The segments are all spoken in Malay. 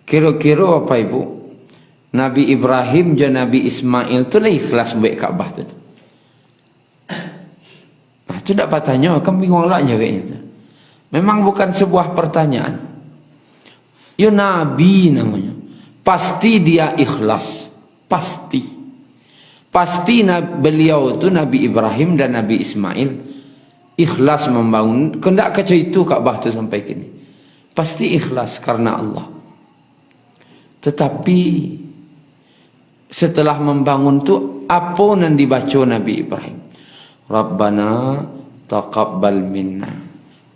Kira-kira apa ibu? Nabi Ibrahim dan Nabi Ismail tu lah ikhlas baik Kaabah tu. Nah, tu tak patahnya, kan bingung lah jawabnya tu. Memang bukan sebuah pertanyaan. Ya Nabi namanya. Pasti dia ikhlas. Pasti. Pasti beliau tu Nabi Ibrahim dan Nabi Ismail ikhlas membangun. Kendak kaca itu Kaabah tu sampai kini. Pasti ikhlas karena Allah. Tetapi setelah membangun tu apa yang dibaca Nabi Ibrahim? Rabbana taqabbal minna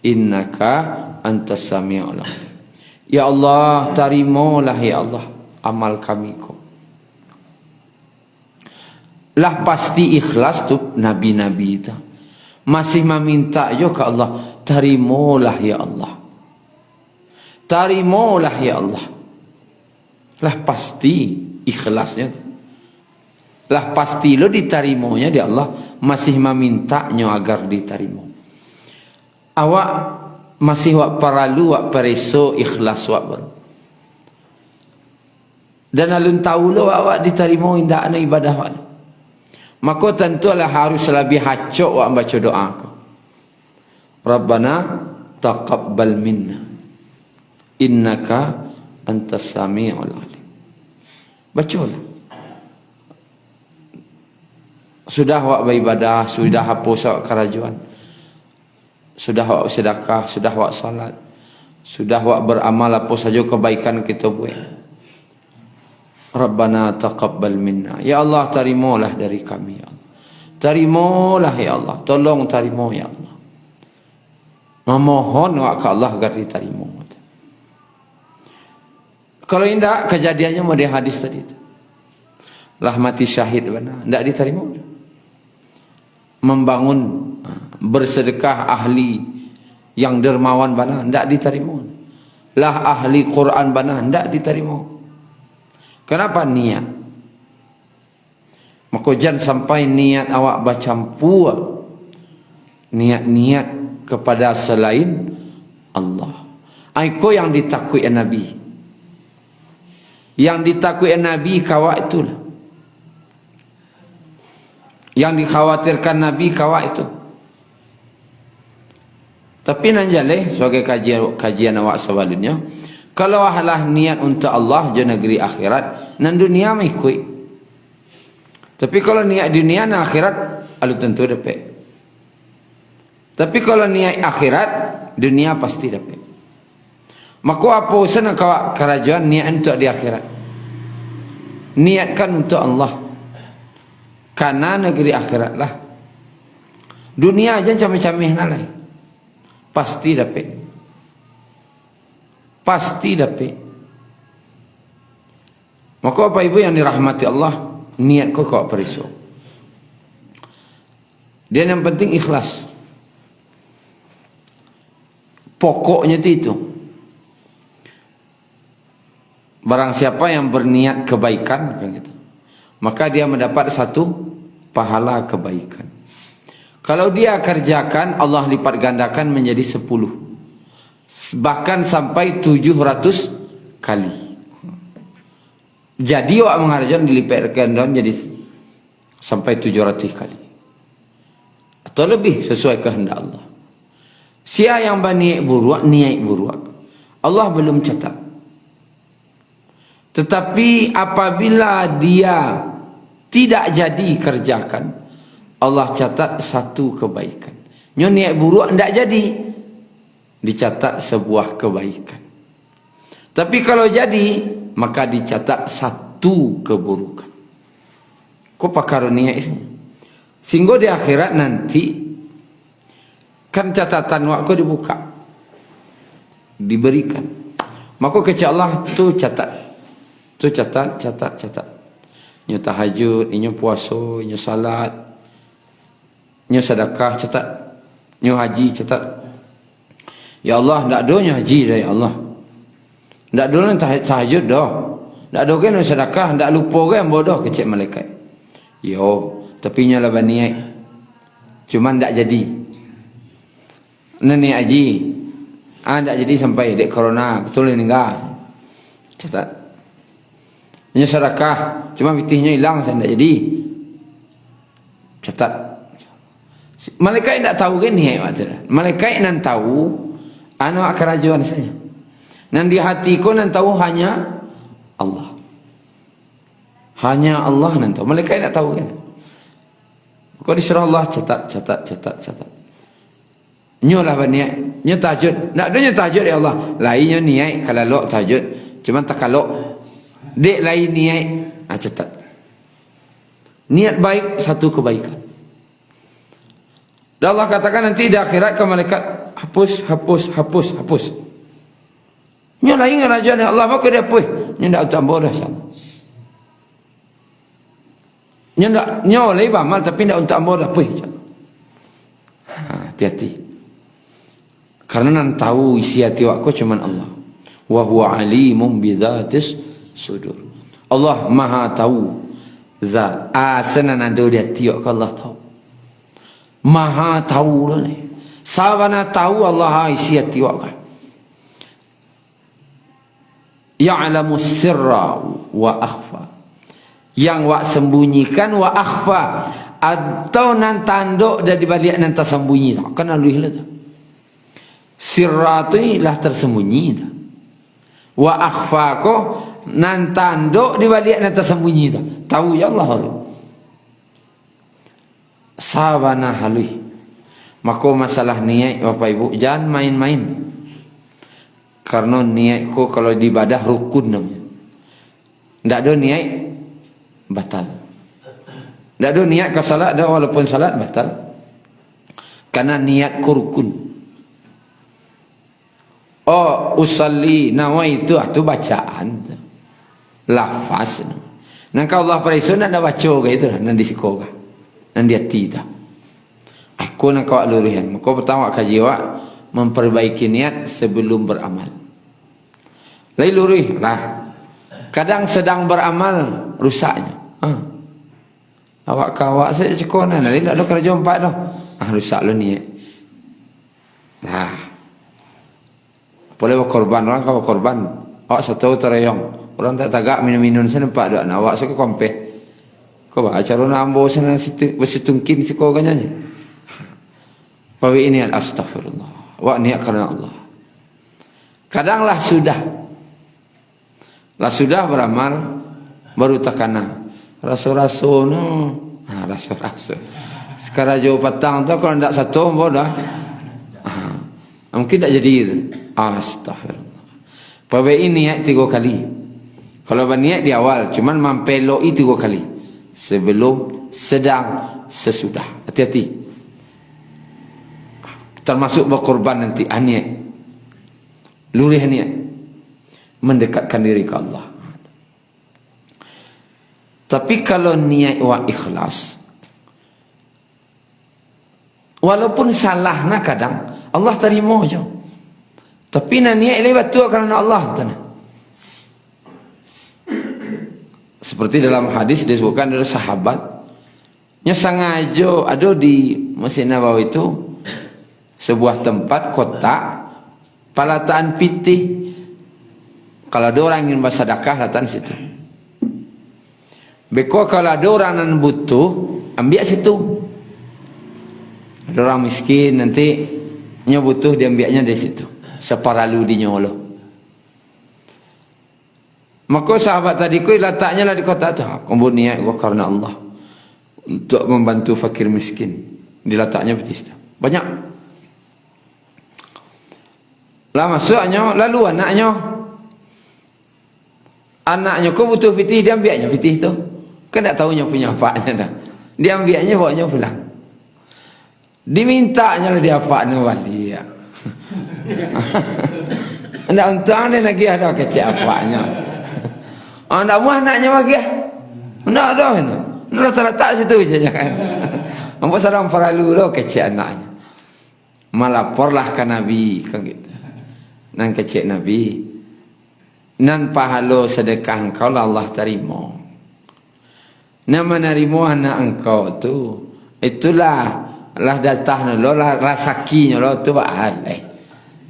innaka antas samiul alim. Ya Allah, terimalah ya Allah amal kami ko. Lah pasti ikhlas tu nabi-nabi itu. Masih meminta juga ke Allah, terimalah ya Allah. Terimalah ya Allah. Lah pasti ikhlasnya. Lah pasti lo diterimanya di Allah, masih memintanya agar diterima. Awak masih wak paralu wak pereso ikhlas wak baru. Dan alun tahu lo awak diterima indah ana ibadah wak. Maka tentulah harus lebih hacok wak baca doa ko. Rabbana taqabbal minna innaka antas samiul alim. Bacalah. Sudah awak beribadah, sudah hapus awak kerajuan, sudah awak sedekah, sudah awak salat, sudah awak beramal apa saja kebaikan kita buat. Rabbana taqabbal minna. Ya Allah, terimalah dari kami ya Allah. Terimalah ya Allah. Tolong terima ya Allah. Memohon awak ke Allah agar diterima. Kalau tidak kejadiannya mau di hadis tadi itu. Lah mati syahid benar, tidak diterima. Membangun bersedekah ahli yang dermawan benar, tidak diterima. Lah ahli Quran benar, tidak diterima. Kenapa? Niat. Maka jangan sampai niat awak bercampur niat-niat kepada selain Allah. Itu yang ditakui Nabi. Yang ditakui Nabi kawak itulah. Yang dikhawatirkan Nabi kawak itu. Tapi nanjaleh sebagai kajian awak sebelumnya, kalau ahlah niat untuk Allah je negeri akhirat, nan dunia mengikut. Tapi kalau niat dunia dan akhirat, alu tentu dapat. Tapi kalau niat akhirat, dunia pasti dapat. Maka apa usaha kawak kerajaan niat untuk di akhirat? Niatkan untuk Allah. Karena negeri akhirat lah. Dunia aja camih-camih nalai. Pasti dapat. Pasti dapat. Maka apa ibu yang dirahmati Allah, niat kau perisau. Dan yang penting ikhlas. Pokoknya itu. Barang siapa yang berniat kebaikan, maka dia mendapat satu pahala kebaikan. Kalau dia kerjakan, Allah lipat gandakan menjadi 10. Bahkan sampai 700 kali. Jadi awak mengarjakan dilipat gandakan jadi sampai 700 kali. Atau lebih sesuai kehendak Allah. Siapa yang berniat buruk, niat buruk, Allah belum catat. Tetapi apabila dia tidak jadi kerjakan, Allah catat satu kebaikan. Niat buruk tidak jadi, dicatat sebuah kebaikan. Tapi kalau jadi, maka dicatat satu keburukan. Kau pakar niat ini. Sehingga di akhirat nanti, kan catatan waktu dibuka, diberikan. Maka kecil Allah tu catat. Tu catat. Nyo tahajud, nyo puasa, nyo salat, nyo sedekah, catat. Nyo haji, catat. Ya Allah, ndak ada nyo haji dah ya Allah. Ndak ada nyo tahajud dah. Ndak ada kan nyo sedekah, ndak lupa kan bodoh kecil malaikat. Yo, tapi nyo lah niat. Cuma ndak jadi. Nani haji. Ndak jadi sampai dek corona, betul ni enggak. catat. Nya sedekah, cuma fitihnya hilang, saya tidak jadi. Catat. Malaikat tidak tahu kan niat macam. Malaikat nan tahu anak kerajaan saja. Nan di hatiku nan tahu hanya Allah. Hanya Allah nan tahu. Malaikat tidak tahu kan. Kau disuruh Allah catat. Nyolah berniat, nyo tahajud. Nak dunia tahajud ya Allah. Lainnya niat kalau lo tahajud, cuma tak kalau dek lain niat, catat. Niat baik satu kebaikan. Dan Allah katakan nanti di akhirat ke malaikat hapus. Nyo lain kerajaan Allah maka dia hapus. Nyo ndak tambah dah sama. Nyo lain amal tapi ndak tambah dah hapus. Hati-hati. Karena nan tahu isi hati aku cuma Allah. Wa huwa alimun bidzatis sudur. Allah Maha tahu zat. Asanan ada di hati aku Allah tahu. Maha tahu lah ni. Sabana tahu Allah isi hati aku. Ya'lamu sirra wa akhfa. Yang wak sembunyikan wa akhfa. Atau nan tanduk dan dibalik nan tersembunyi tak. Kan alih lah tak. Sirra tu lah tersembunyi tak. Wa akhfa ko nan tanduk dibalik nan tersembunyi tak. Tahu ya Allah tu. Sabana halih. Maka masalah niat Bapak Ibu jangan main-main. Karena niatku kalau di ibadah rukun namanya. Tak ada niat batal. Tak ada niat ke salat dah walaupun salat batal. Karena niatku rukun. Oh usalli nawaitu itu bacaan. Lafaz. Nang Allah parisun nak baca ke itu nan disiko ke. Nan dia tidak. Aku nak kau lurihan. Maka pertama kaji wak memperbaiki niat sebelum beramal. Lain lurih lah. Kadang sedang beramal rusaknya. Awak kawak saya cekonan. Lain tak ada kerja empat dah. Rusak lo niat. Nah. Boleh korban orang kau korban. Awak satu terayong. Orang tak tagak minum-minum sana nampak dak. Awak suka kompeh. Kau baca lo nambo sana bersitungkin siko kanyanya. Pawi ini astagfirullah. Awak niat kerana Allah. Kadanglah sudah. Lah sudah beramal baru takana. Rasul-rasul no. Rasul-rasul. Sekarang jauh petang tu kalau ndak satu bodoh. Mungkin tak jadi itu. Astagfirullah. Pawe ini niat 3 kali. Kalau berniat di awal, cuman mampeloi 3 kali. Sebelum, sedang, sesudah. Hati-hati. Termasuk berkorban nanti. Niat. Lurih niat. Mendekatkan diri ke Allah. Tapi kalau niat wa ikhlas, walaupun salah nak kadang Allah terima je. Tapi nak niat ini betul kerana Allah tanah. Seperti dalam hadis disebutkan dari sahabat, nya sengaja ada di Masjid Nabawi itu sebuah tempat kotak palataan pitih. Kalau ada orang ingin bersedekah datang situ. Beko kalau ada orang yang butuh, ambil situ. Ada orang miskin nanti nya butuh dia ambilnya dari situ. Separalu di nyolo. Maka sahabat tadi ku letaknya lah di kota tu. Kumpul niat gua karena Allah untuk membantu fakir miskin. Diletaknya begitu. Banyak. Lah masuknya lalu anaknya kau butuh fitih, dia ambilnya fitih tu. Kan tak tahunya punya apanya dah. Dia ambilnya bawanya pulang. Dimintanya lah dia apanya wali ya. Ndak untang dia lagi ada kecil apanya. Ndak muah anaknya lagi. Ndak ada itu. Ndak terletak situ saja kan. Ambo sarang paralu lo kecil anaknya. Malaporlah ke Nabi kan gitu. Nang kecil Nabi. Nan pahala sedekah engkau Allah terima. Nan menerima anak engkau tu, itulah lah datang lo lah rasakinya lo tu bahal.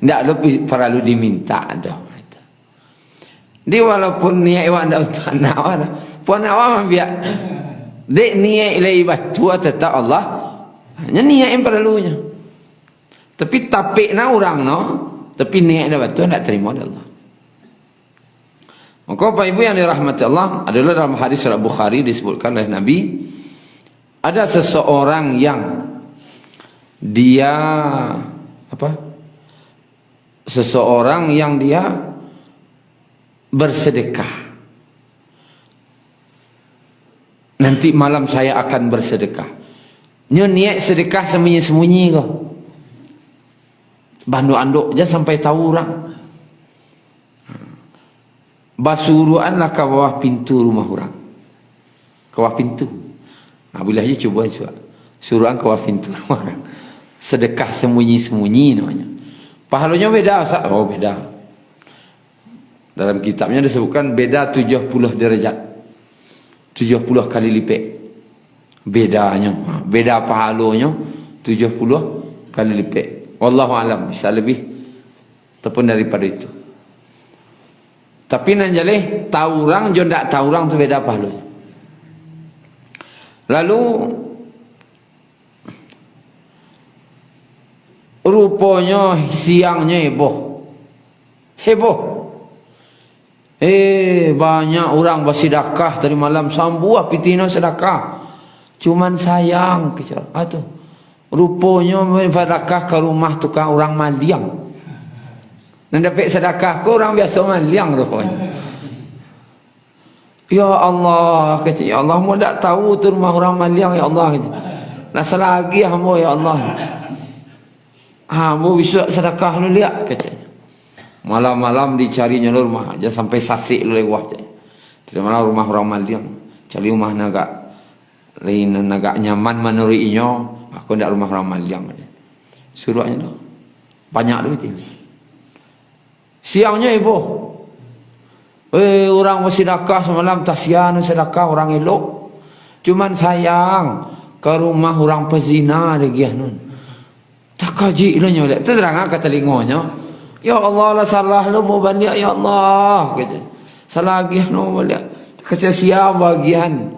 Ndak lo perlu diminta dah. Dia walaupun niat awak ndak untuk anak awak dah. Puan awak biar. Dek niat ilai batu tetap Allah. Hanya niat yang perlunya. Tapi tapik na orang no, tapi niat dah batu ndak terima dari Allah. Maka Bapak Ibu yang dirahmati Allah, adalah dalam hadis riwayat Bukhari disebutkan oleh Nabi, ada seseorang yang dia seseorang yang dia bersedekah. Nanti malam saya akan bersedekah. Nyo niat sedekah sembunyi-sembunyi kau. Banduk-anduk je sampai tahu orang. Basuruanlah ke bawah pintu rumah orang. Ke bawah pintu. Nah, bila aja cuba. Suruhan ke bawah pintu rumah orang. Sedekah sembunyi-sembunyi namanya. Pahalanya beda. Oh beda. Dalam kitabnya disebutkan beda 70 derajat. 70 kali lipat. Bedanya. Beda pahalanya 70 kali lipat. Wallahu alam, bisa lebih ataupun daripada itu. Tapi nan jaleh tahu orang jo ndak tahu orang tu beda pahalanya. Lalu rupanya siangnya heboh. Banyak orang bersedekah dari malam sambuah pitina sedekah. Cuman sayang kejar. Atuh. Rupanya sedekah ke rumah tukang orang maliang. Dan dapat sedekah ke orang biasa maliang rupanya. Ya Allah, kata ya Allah, mu tak tahu tu rumah orang maliang ya Allah. Nak selagi hamba ya Allah. Mu bisa sedekah lu lihat katanya. Malam-malam dicarinya rumah, jangan sampai sasik lu lewat. Tidak malah rumah orang maliang. Cari rumah nagak nyaman menurutnya. Aku ndak rumah orang maliang. Suruhnya dah. Banyak duit ini. Siangnya heboh. Orang bersedekah semalam tasian sedekah orang elok. Cuman sayang ke rumah orang pezina lagi nun. Tak kaji ilahnya oleh. Tu terang kata telingonya. Ya Allah lah salah lu mau balik ya Allah. Kata. Salah lagi nu balik. Kata siap bagian.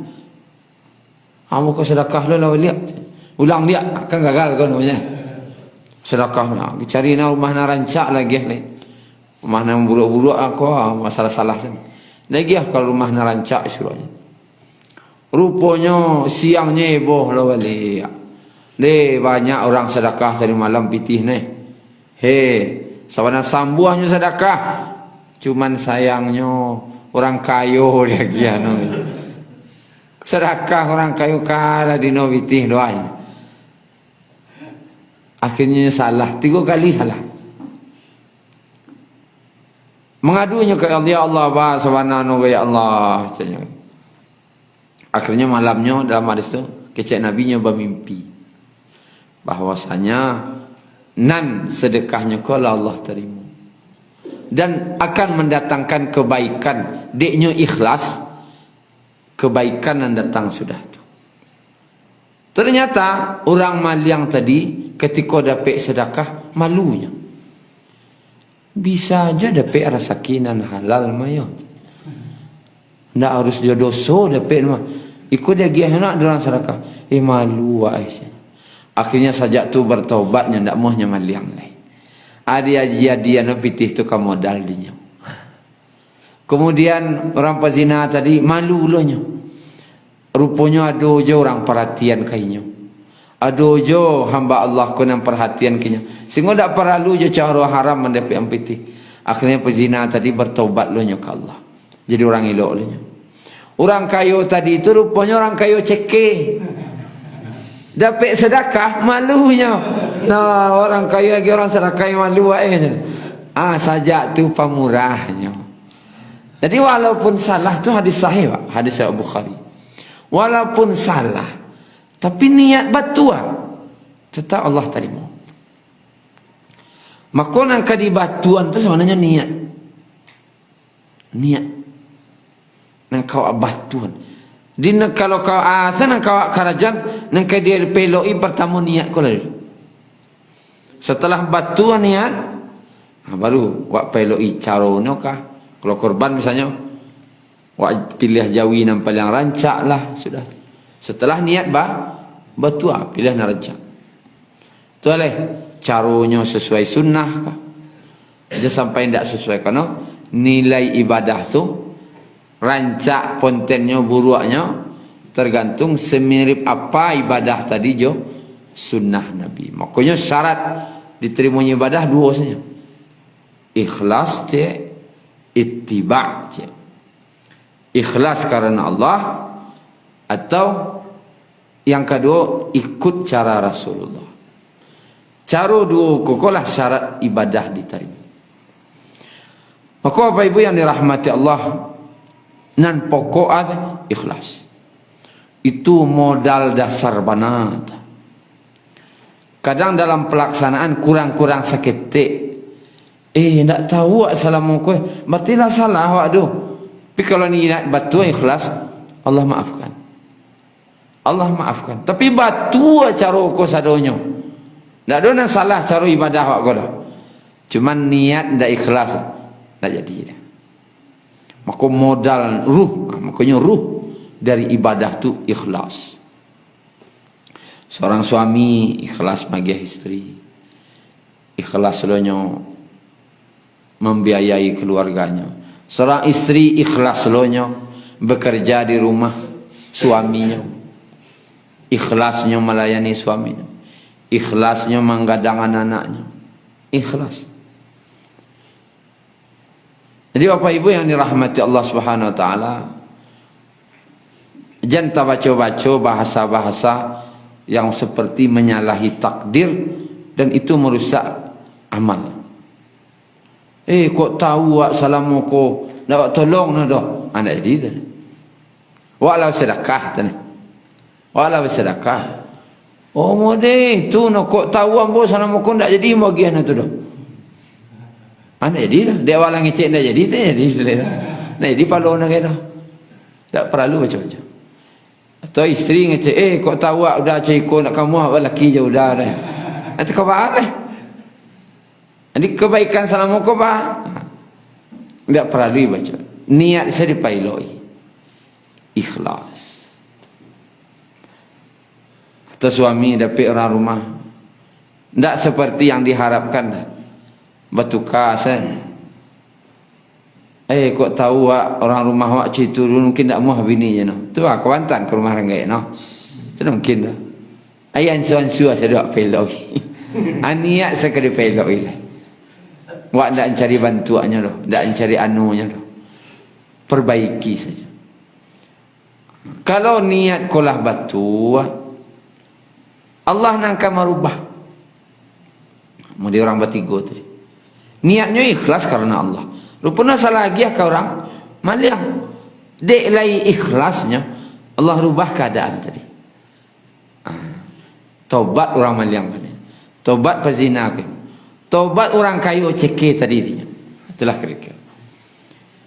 Kamu ke sedekah lu lah balik. Ulang dia kan gagal kan namanya. Sedekah nak cari rumah na rancak lagi ni. Rumah na buruk-buruk aku masalah-salah sen. Lagi kalau rumah na rancak suruhnya. Rupanya siangnya heboh lah balik. Banyak orang sedekah dari malam pitih ni. Sawana sambuahnya sedekah. Cuman sayangnya orang kayu lagi anu. Sedekah orang kayu kala dino pitih doanya. Akhirnya salah, 3 kali salah. Mengadunya ke Allah, ya Allah, subhanahu ya Allah. Akhirnya malamnya dalam hadis itu, kecek nabinya bermimpi bahwasanya nan sedekahnya kalau Allah terima dan akan mendatangkan kebaikan. Deknya ikhlas, kebaikan yang datang sudah tu. Ternyata orang maliang tadi ketika dapat sedekah malunya. Bisa aja dapat rasakinan halal maya. Ndak harus dia dosa dapat mah. Ikut dia giah nak dalam sedekah. Malu Aisyah. Akhirnya sajak tu bertobatnya ndak mohnya maliang lai. Ada dia no pitih tu ka modal dinya. Kemudian orang pezina tadi malu lohnya. Rupanya ada je orang perhatian kainya. Ada je hamba Allah ku yang perhatian kainya. Sehingga tak perlu je cara haram mendapat ampiti. Akhirnya pezina tadi bertobat lohnya ke Allah. Jadi orang elok lohnya. Orang kayu tadi itu rupanya orang kayu ceke. Dapat sedekah malunya. Nah, orang kayu lagi orang sedekah malu sajak tu pemurahnya. Jadi walaupun salah tu hadis sahih, Pak. Hadis Sahih Bukhari. Walaupun salah, tapi niat batua tetap Allah terima. Maka nang kadi batuan tu sebenarnya niat. Niat. Nang kau batuan. Di kalau kau asa nang kau kerajaan nang kadi peloi pertama niat kau lalu. Setelah batuan niat, baru wak peloi carono kah, Kalau korban misalnya, pilih jawi yang paling rancak lah, sudah. Setelah niat batua, pilih yang rancak. Itu oleh caranya sesuai sunnah kah? Dia sampai tidak sesuai, karena nilai ibadah tu rancak kontennya buruaknya tergantung semirip apa ibadah tadi jo sunnah Nabi. Makanya syarat diterimanya ibadah dua saja, ikhlas ittiba ikhlas karena Allah, atau yang kedua ikut cara Rasulullah. Cara dua kokolah syarat ibadah diterima. Maka Bapak Ibu yang dirahmati Allah, nan pokok ada ikhlas. Itu modal dasar banget. Kadang dalam pelaksanaan kurang-kurang seketik. Nak tahu assalamualaikum, berarti lah salah waduh. Tapi kalau ni nak batu ikhlas, Allah maafkan. Allah maafkan. Tapi batu cara ko sadonyo. Ndak ada salah cara ibadah wak goda. Cuman niat ndak ikhlas, ndak jadi. Maka modal ruh, makanya ruh dari ibadah tu ikhlas. Seorang suami ikhlas bagi istri, ikhlas lonyo membiayai keluarganya. Seorang istri ikhlas lonyo bekerja di rumah suaminya, ikhlasnya melayani suaminya, ikhlasnya menggadang anak-anaknya, ikhlas. Jadi Bapak Ibu yang dirahmati Allah Subhanahu wa taala, jangan baca-baca bahasa-bahasa yang seperti menyalahi takdir dan itu merusak amal. Kok tahu wak salamu ko nak tolong nak dah. Anda jadi dah. Walau sedekah tadi. Walau sedekah. Oh mode tu nak kok tahu ambo salamu ko ndak jadi bagian itu dah. Anda jadi dah. Dia walang ngecek ndak jadi tu jadi sudah. Nah jadi palu nak kena. Tak perlu baca-baca. Atau isteri ngecek, kok tahu udah ciko nak kamu awak laki je udah dah. Nanti kau baik. Jadi kebaikan salamu kau bah. Tak perlu baca. Niat saya dipailoi. Ikhlas. Atau suami dapat orang rumah. Tak seperti yang diharapkan dah. Bertukar saya. Kok tahu orang rumah awak citu mungkin tak mau bini je no. Tu kawantan ke rumah ranggai no. Tu mungkin dah. Ayan suan-suan saya dak peloi. Aniat sekali peloi lah. Wak ndak cari bantuannya doh, ndak cari anunya doh. Perbaiki saja. Kalau niat kolah batu, Allah nak merubah. Mau dia orang bertiga tadi. Niatnya ikhlas karena Allah. Rupanya salah lagi ke orang maliang. Dek lai ikhlasnya Allah rubah keadaan tadi. Tobat orang maliang tadi. Tobat pezina ke. Tobat orang kayu ceke tadi dia. Itulah kira-kira.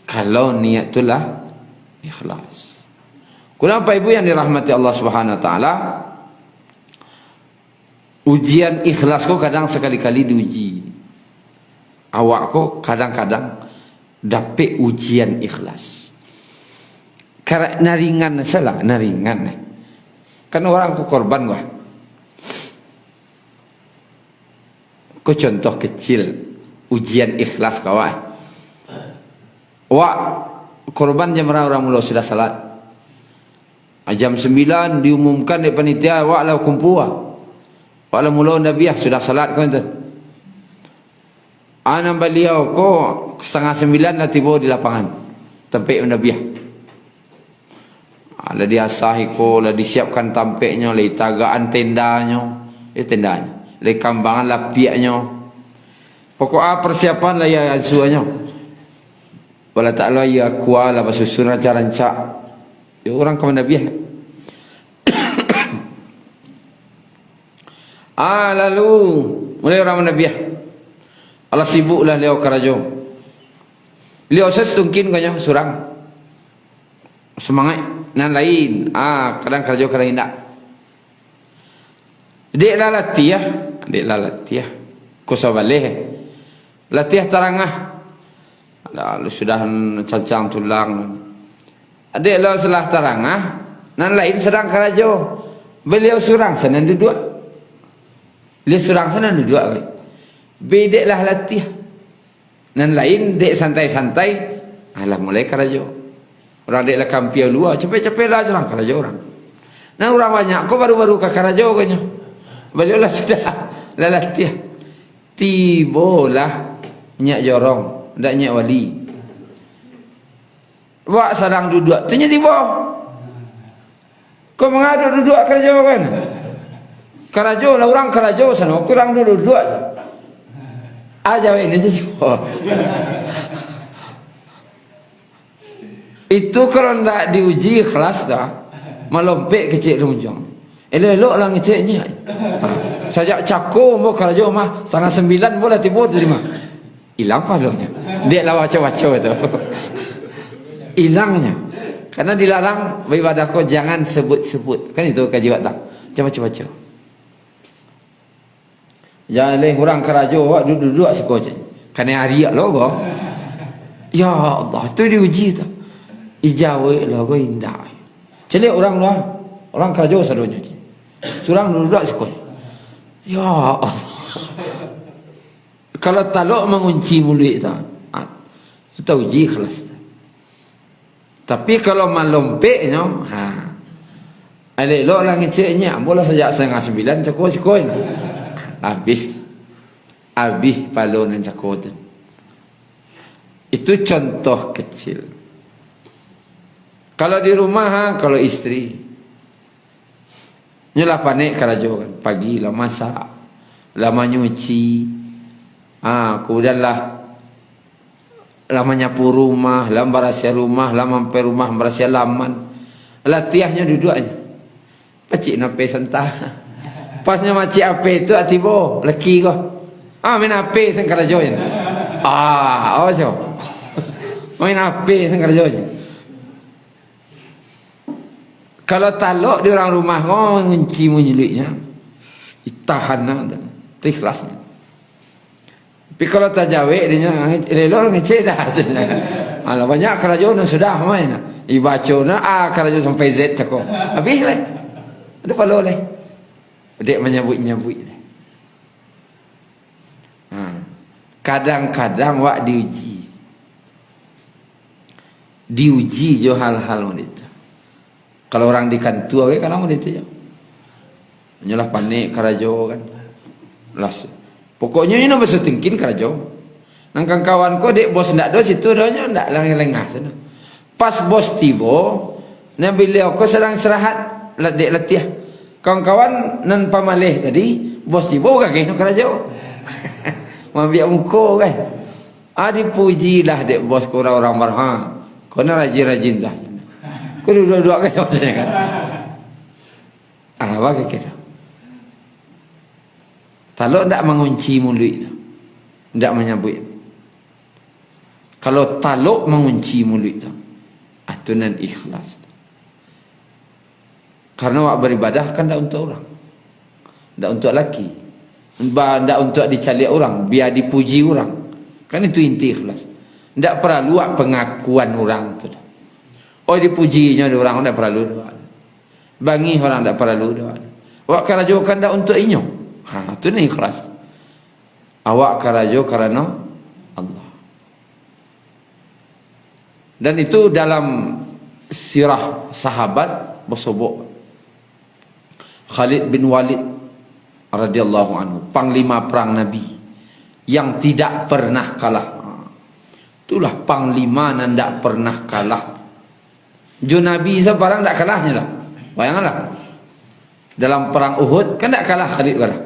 Kalau niat itulah ikhlas. Kurang Bapak Ibu yang dirahmati Allah Subhanahu wa taala, ujian ikhlas kau kadang sekali-kali diuji. Awak kau kadang-kadang dapat ujian ikhlas. Karena naringan salah, naringan. Kan orang ku korban gua. Ku contoh kecil ujian ikhlas kawan. Wak korban jam berapa orang mula sudah salat. Jam 9 diumumkan di panitia wak lau kumpul. Wak lau mula nabiah sudah salat kau tu. Anak beliau ko 8:30 lah tiba di lapangan tempat nabiah. Lah diasahi ko, lah disiapkan tampeknya, lah tagaan tendanya, tendanya, lah kambangan lapiaknya. Pokok persiapan lah ya suanya. Wala ta'ala ya kuala basusun ranca-ranca. Ya orang ke nabiah. Lalu mulai orang nabiah. Allah sibuklah leo karajo. Leo sestungkin kanya surang. Semangat nan lain. Kadang karajo kadang indak. Dek la latih. Ko sabaleh. Latih tarangah. Lalu sudah cancang tulang. Adik lo selah terangah, nan lain sedang karajo. Beliau surang sana duduk. Beliau surang sana duduk. Bedek lah latih. Nan lain dek santai-santai. Alah mulai karajo. Orang dek lah kampiau luar. Cepet-cepet lah jerang karajo orang. Nan orang banyak. Kau baru-baru ke karajo kanya. Beliau lah sudah lah latih. Tibolah nyak jorong. Tak nyak wali. Wak sarang duduk. Tanya tiba. Kau mengadu duduk karajo kan? Karajo lah orang karajo sana. Kurang duduk. Aja ini je. Itu kalau tak diuji ikhlas dah. Melompek kecil rumjong. Elok lah ngeceknya. Sajak cakung mau karajo mah. 8:30 boleh tiba terima. Hilang pahalanya. Dia lah waca-waca itu. Hilangnya. Karena dilarang beribadah kau jangan sebut-sebut. Kan itu kaji tak? Baca-baca. Jangan leh orang karajo duduk-duduk sekolah. Karena hari lo kau. Ya Allah, tu diuji tu. Ijawe lo kau indah. Jadi orang karajo sadonya. Surang duduk sekolah. Ya Allah. Kalau taluk mengunci mulut tu. Itu uji ikhlas. Tapi kalau melompeknya, elok lah ngeceknya, boleh sejak 8:30 cakap-cakap. Habis palon dan cakap tu. Itu contoh kecil. Kalau di rumah, kalau istri, nyolah panik karajo kan, pagi lah masak, lama nyuci, kemudian lah lama nyapu rumah, lama berasia rumah, lama mampir rumah, berasia laman. Latihannya duduknya. Pacik nape sentah. Pasnya macik ape itu atibo, leki kau. Main ape sang karajonya. Jo. Main ape sang karajonya. Kalau taluk di orang rumah kau ngunci munyulitnya. Tahan nak, ikhlasnya. Tapi kalau tak jawab dia elok ngecek dah. Alah banyak kerajo sudah main. Ibaca na kerajo sampai Z cakap. Habis lah. Ada follow lah. Dek menyebut-nyebut dah. Kadang-kadang wak diuji. Diuji jo hal-hal itu. Kalau orang di kantor kan kamu itu je. Nyolah panik kerajo kan. Las. Pokoknya ini nak bersetingkin kerajo. Nangkang kawan ko dek bos ndak do situ donya ndak lengah sana. Pas bos tibo, na beliau ko sedang istirahat dek latih. Kawan-kawan nan pamalih tadi, bos tibo kageh nak kerajo. Mambiak muko kan. Dipujilah dek bos ko orang barha. Ko na rajin-rajin dah. Ko duduk-duduk kan maksudnya kan. Apa kira? Kalau tidak mengunci mulut itu, tidak menyebut. Kalau taluk mengunci mulut itu, itu nan ikhlas. Karena awak beribadah kan tidak untuk orang, tidak untuk laki, tidak untuk dicari orang, biar dipuji orang. Kan itu inti ikhlas. Tidak perlu awak pengakuan orang itu. Oh dipujinya orang tidak perlu. Bangi orang tidak perlu. Awak karajo kan tidak untuk inyo. Itu ni ikhlas. Awak karajo karena Allah. Dan itu dalam sirah sahabat bersobok. Khalid bin Walid radhiyallahu anhu, panglima perang Nabi yang tidak pernah kalah. Itulah panglima yang tidak pernah kalah. Jo Nabi sebarang tidak kalahnya lah. Bayangkanlah. Dalam perang Uhud kan tidak kalah Khalid kalah.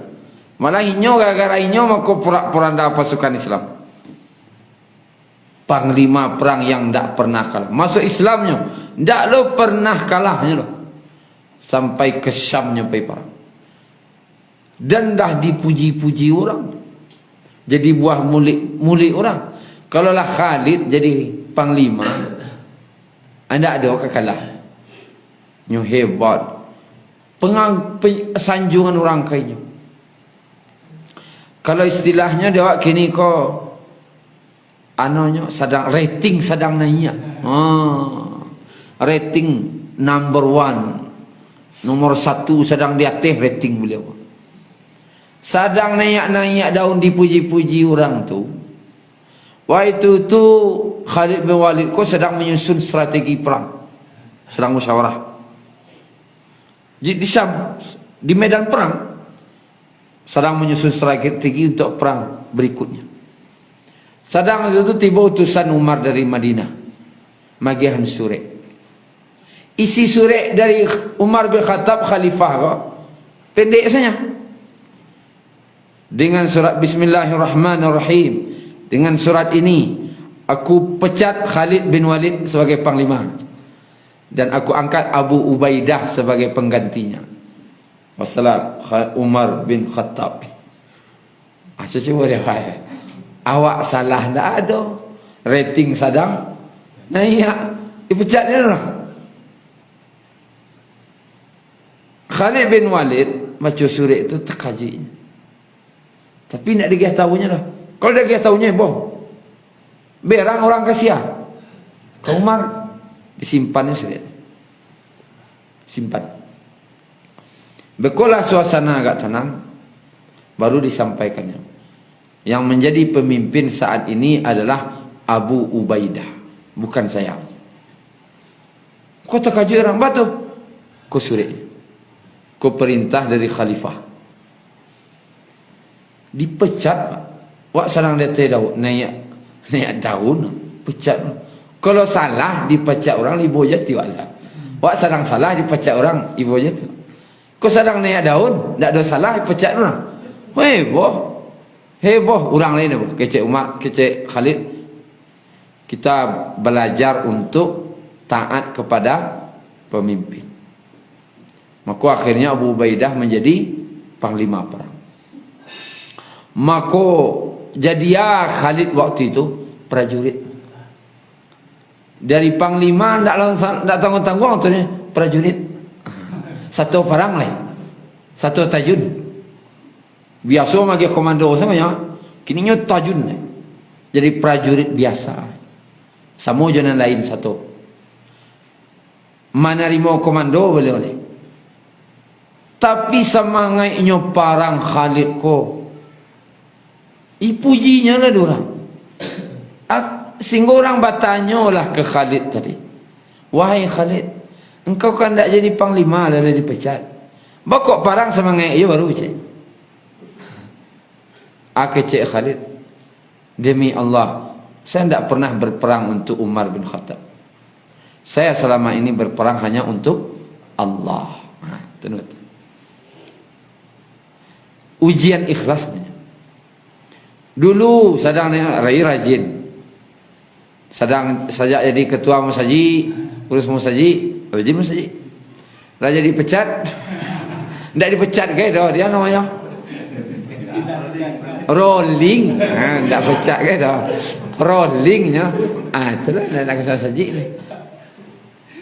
Malah inyo gara-gara inyo maka pura-puranda pasukan Islam. Panglima perang yang tidak pernah kalah. Masuk Islamnya tidak lo pernah kalahnya lo. Sampai ke Syamnya pergi perang. Dan dah dipuji-puji orang. Jadi buah mulik orang. Kalau lah Khalid jadi panglima, anda ada kekalah. Nyo hebat. Sanjungan orang kayaknya. Kalau istilahnya dia kini ko Anonya sedang rating sedang naik. Rating number 1, nomor 1 sedang di atas rating beliau. Sedang naik daun dipuji-puji orang tu. Waktu itu Khalid bin Walid kau sedang menyusun strategi perang, sedang musyawarah di Syam, di medan perang, sedang menyusun strategi untuk perang berikutnya. Sedang itu tiba utusan Umar dari Madinah, magihan surat. Isi surat dari Umar bin Khattab khalifah kau pendek saja, dengan surat Bismillahirrahmanirrahim. Dengan surat ini aku pecat Khalid bin Walid sebagai panglima dan aku angkat Abu Ubaidah sebagai penggantinya. Wassalam Umar bin Khattab. Cuba dia awak salah ndak ada, rating sedang naik, dipecat dia lah. Khalid bin Walid baca surat itu terkajik, tapi nak digah tahunya dah. Kalau dia kaya tahunya, boh, berang orang kasihan. Kau Umar disimpannya sudah, simpan. Bekolah suasana agak tenang, baru disampaikannya. Yang menjadi pemimpin saat ini adalah Abu Ubaidah, bukan saya. Kau terkajut orang batu, kau surat, kau perintah dari khalifah, dipecat. Wak sedang detik daun naik daun pecat. Kalau salah dipecat orang ibu jati wala. Wak sedang salah dipecat orang ibu jati. Kau sedang naik daun ndak ada salah dipecat orang. Heboh orang lain apa? Kecek Umar, kecek Khalid. Kita belajar untuk taat kepada pemimpin. Maka akhirnya Abu Ubaidah menjadi panglima perang. Maka jadi Khalid waktu itu prajurit. Dari panglima ndak tanggung-tanggung tu ni prajurit. Satu perang lain. Satu tajun. Biasa magi komando sangatnya. Kini nyo tajun ni. Jadi prajurit biasa. Sama jalan lain satu. Menerima komando boleh. Tapi semangatnya perang Khalid ko ipujinya lah diorang. Sehingga orang bertanya lah ke Khalid tadi, wahai Khalid, engkau kan tak jadi panglima lalu dipecat, bakok parang semangat ia baru cik. Aku cik Khalid, demi Allah saya tidak pernah berperang untuk Umar bin Khattab. Saya selama ini berperang hanya untuk Allah. Tengok. Ujian ikhlas namanya. Dulu sedang rajin, sedang saja jadi ketua masjid, urus masjid, rajin masjid. Raja dipecat, tidak dipecat ke dah dia namanya rolling, tidak pecat ke dah rollingnya. Itulah nak ketua masjid ni.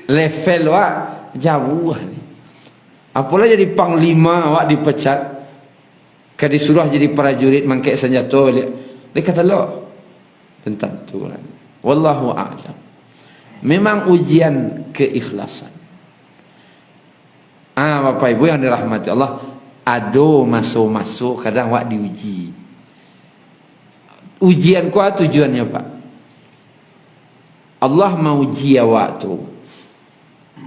Level wak jauh ni. Apalah jadi panglima wak dipecat. Kalau disuruh jadi prajurit mangkek senjata dia kata lo tentang Tuhan. Wallahu a'lam. Memang ujian keikhlasan. Bapak Ibu yang dirahmati Allah, ado masuk kadang wak diuji. Ujian ku tujuannya Pak. Allah mau uji awak tu.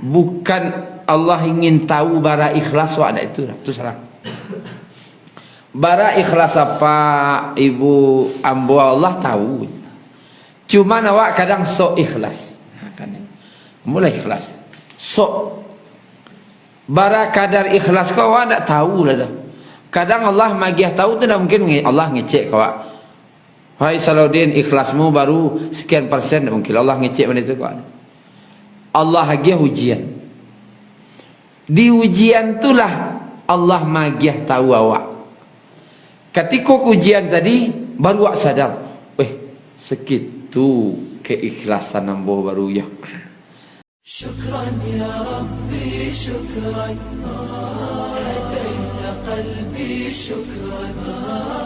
Bukan Allah ingin tahu bara ikhlas wak ada itu dah. Tu salah. Bara ikhlas apa ibu ambo Allah tahu. Cuma awak kadang sok ikhlas. Mulai ikhlas. Sok. Bara kadar ikhlas kau awak tak tahu lah dah. Kadang Allah magiah tahu tu dah mungkin Allah ngecek kau awak. Hai Salahuddin, ikhlasmu baru sekian persen, mungkin Allah ngecek mana itu kau. Allah magiah ujian. Di ujian itulah Allah magiah tahu awak. Ketika ujian tadi baru awak sadar, segitu keikhlasan ambo baru ya. Syukran ya Rabbi, syukran hadaita qalbi, syukran.